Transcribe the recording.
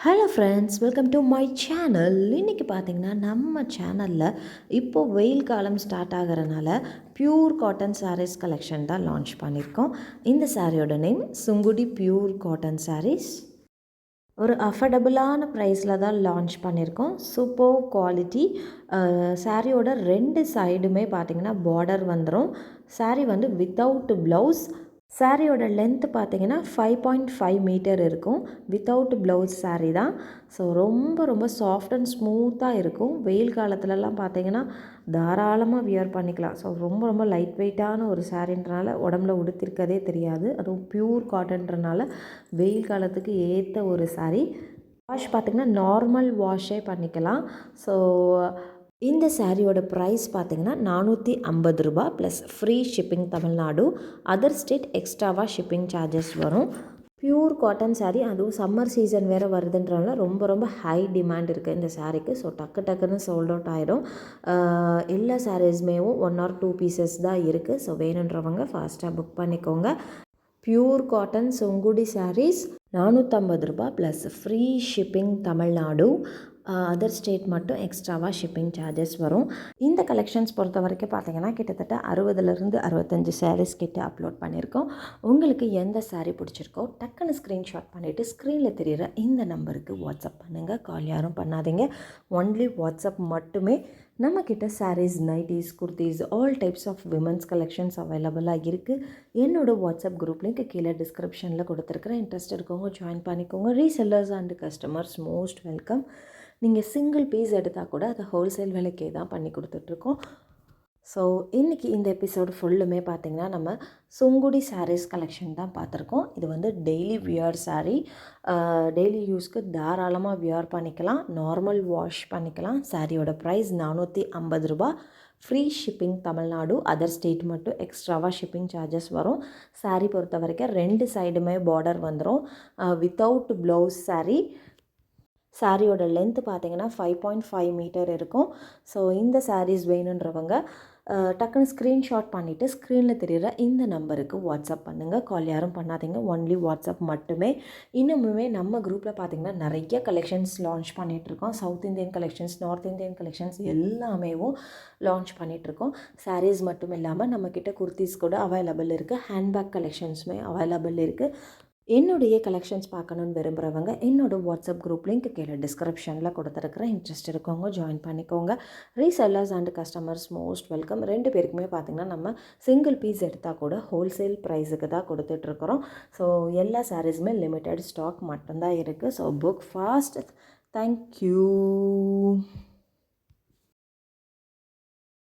Hello friends, welcome to my channel. இன்றைக்கி பார்த்திங்கன்னா நம்ம சேனலில் இப்போது வெயில் காலம் ஸ்டார்ட் ஆகிறனால பியூர் காட்டன் சாரீஸ் கலெக்ஷன் தான் லான்ச் பண்ணியிருக்கோம். இந்த சாரியோட name Sungudi pure cotton sarees. ஒரு அஃபர்டபுளான ப்ரைஸில் தான் லான்ச் பண்ணியிருக்கோம். Super quality. சாரியோட 2 சைடுமே பார்த்திங்கன்னா பார்டர் வந்துடும். சாரீ வந்து வித்தவுட் ப்ளவுஸ். சாரியோட லென்த்து பார்த்திங்கன்னா 5.5 மீட்டர் இருக்கும். வித்தவுட் ப்ளவுஸ் சாரீ தான். ஸோ ரொம்ப சாஃப்ட் அண்ட் ஸ்மூத்தாக இருக்கும். வெயில் காலத்துலலாம் பார்த்திங்கன்னா தாராளமாக வியர் பண்ணிக்கலாம். ஸோ ரொம்ப லைட் வெயிட்டான ஒரு சாரீன்றனால உடம்புல உடுத்திருக்கதே தெரியாது. அதுவும் பியூர் காட்டன்றனால வெயில் காலத்துக்கு ஏற்ற ஒரு சாரீ. வாஷ் பார்த்திங்கன்னா நார்மல் வாஷே பண்ணிக்கலாம். ஸோ இந்த சாரியோட ப்ரைஸ் பார்த்திங்கன்னா ரூ. 450 plus free shipping Tamil Nadu. Other state எக்ஸ்ட்ராவாக ஷிப்பிங் சார்ஜஸ் வரும். பியூர் காட்டன் சாரீ, அதுவும் சம்மர் சீசன் வேறு வருதுன்றனால ரொம்ப ஹை டிமாண்ட் இருக்குது இந்த சாரீக்கு. ஸோ டக்குன்னு சோல்ட் அவுட் ஆகிடும். எல்லா சாரீஸ்மேவும் 1 or 2 பீசஸ் தான் இருக்குது. ஸோ வேணுன்றவங்க ஃபாஸ்ட்டாக புக் பண்ணிக்கோங்க. பியூர் காட்டன் சுங்குடி சாரீஸ் ரூ. 450 plus free shipping Tamil Nadu. Other state மட்டும் எக்ஸ்ட்ராவாக ஷிப்பிங் சார்ஜஸ் வரும். இந்த கலெக்ஷன்ஸ் பொறுத்த வரைக்கும் பார்த்திங்கன்னா கிட்டத்தட்ட 60லேருந்து 65 சாரீஸ் கிட்ட அப்லோட் பண்ணியிருக்கோம். உங்களுக்கு எந்த சாரீ பிடிச்சிருக்கோ டக்குன்னு ஸ்க்ரீன்ஷாட் பண்ணிவிட்டு ஸ்க்ரீனில் தெரிகிற இந்த நம்பருக்கு வாட்ஸ்அப் பண்ணுங்கள். கால் யாரும் பண்ணாதீங்க. ஒன்லி வாட்ஸ்அப் மட்டுமே. நம்மக்கிட்ட saris, nighties, kurtis, all types of women's collections அவைலபிளாக இருக்குது. என்னோடய வாட்ஸ்அப் குரூப் லிங்க் கீழே டிஸ்கிரிப்ஷனில் கொடுத்துருக்குறேன். இன்ட்ரெஸ்ட் இருக்கவங்க ஜாயின் பண்ணிக்கோங்க. Resellers and customers most welcome. நீங்கள் சிங்கிள் பீஸ் எடுத்தால் கூட அதை ஹோல்சேல் விலைக்கே தான் பண்ணி கொடுத்துட்ருக்கோம். ஸோ இன்றைக்கி இந்த எபிசோடு ஃபுல்லுமே பார்த்திங்கன்னா நம்ம சுங்குடி சாரீஸ் கலெக்ஷன் தான் பார்த்துருக்கோம். இது வந்து டெய்லி வியர் சாரீ. டெய்லி யூஸ்க்கு தாராளமாக வியர் பண்ணிக்கலாம். நார்மல் வாஷ் பண்ணிக்கலாம். சாரியோட ப்ரைஸ் ரூ. 450. Free shipping Tamil Nadu. Other state மட்டும் எக்ஸ்ட்ராவாக ஷிப்பிங் சார்ஜஸ் வரும். சாரீ பொறுத்த வரைக்கும் 2 சைடுமே பார்டர் வந்துடும். Without blouse sari. சாரியோட லென்த்து பார்த்திங்கன்னா 5.5 மீட்டர் இருக்கும். ஸோ இந்த சாரீஸ் வேணுன்றவங்க டக்குன்னு ஸ்க்ரீன்ஷாட் பண்ணிவிட்டு ஸ்க்ரீனில் தெரிகிற இந்த நம்பருக்கு வாட்ஸ்அப் பண்ணுங்கள். கால் யாரும் பண்ணாதீங்க. ஒன்லி வாட்ஸ்அப் மட்டுமே. இன்னுமுமே நம்ம குரூப்பில் பார்த்திங்கன்னா நிறைய கலெக்ஷன்ஸ் லான்ச் பண்ணிகிட்ருக்கோம். South Indian collections, North Indian collections எல்லாமேவும் லான்ச் பண்ணிகிட்ருக்கோம். சாரீஸ் மட்டும் இல்லாமல் நம்மக்கிட்ட குர்த்திஸ் கூட அவைலபிள் இருக்குது. ஹேண்ட்பேக் கலெக்ஷன்ஸுமே அவைலபிள் இருக்குது. என்னுடைய கலெக்ஷன்ஸ் பார்க்கணுன்னு விரும்புகிறவங்க என்னோடய வாட்ஸ்அப் குரூப் லிங்க் கீழே டிஸ்கிரிப்ஷனில் கொடுத்துருக்குறேன். இன்ட்ரெஸ்ட் இருக்கவங்க ஜாயின் பண்ணிக்கோங்க. Resellers and customers most welcome. 2 பேருக்குமே பார்த்திங்கன்னா நம்ம சிங்கிள் பீஸ் எடுத்தால் கூட ஹோல்சேல் ப்ரைஸுக்கு தான் கொடுத்துட்ருக்குறோம். ஸோ எல்லா சாரீஸுமே லிமிட்டட் ஸ்டாக் மட்டும்தான் இருக்குது. So book fast. தேங்க்யூ.